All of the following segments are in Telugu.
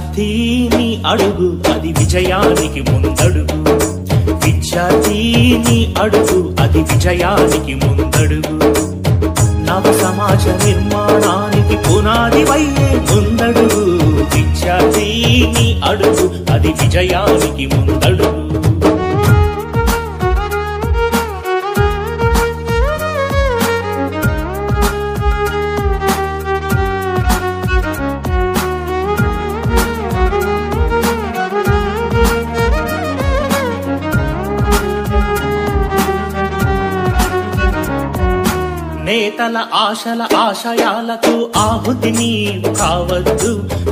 విద్యార్థిని అడుగు అది విజయానికి ముందడుగు విద్యార్థిని అడుగు అది విజయానికి ముందడుగు నవ సమాజ నిర్మాణానికి పునాది వయ్యే ముందడుగు విద్యార్థిని అడుగు అది విజయానికి ముందడుగు నేతల ఆశల ఆశయాలకు ఆహుతి నీవు కావద్దు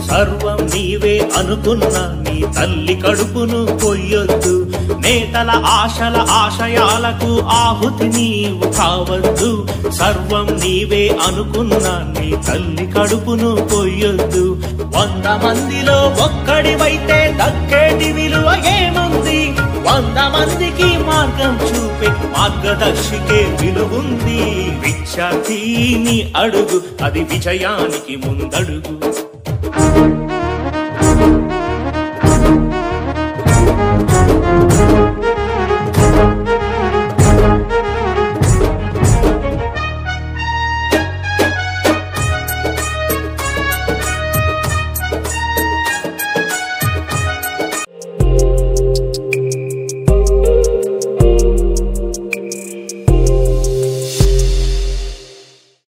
సర్వం నీవే అనుకున్న నీ తల్లి కడుపును కొయ్యొద్దు నేతల ఆశల ఆశయాలకు ఆహుతి నీవు కావద్దు సర్వం నీవే అనుకున్న నీ తల్లి కడుపును కొయ్యొద్దు 100 మందిలో ఒక్కడివైతే దక్కేటి విలువ ఏముంది 100 మందికి మార్గం చూపే మార్గదర్శికే విలువుంది విద్యార్థిని అడుగు అది విజయానికి ముందడుగు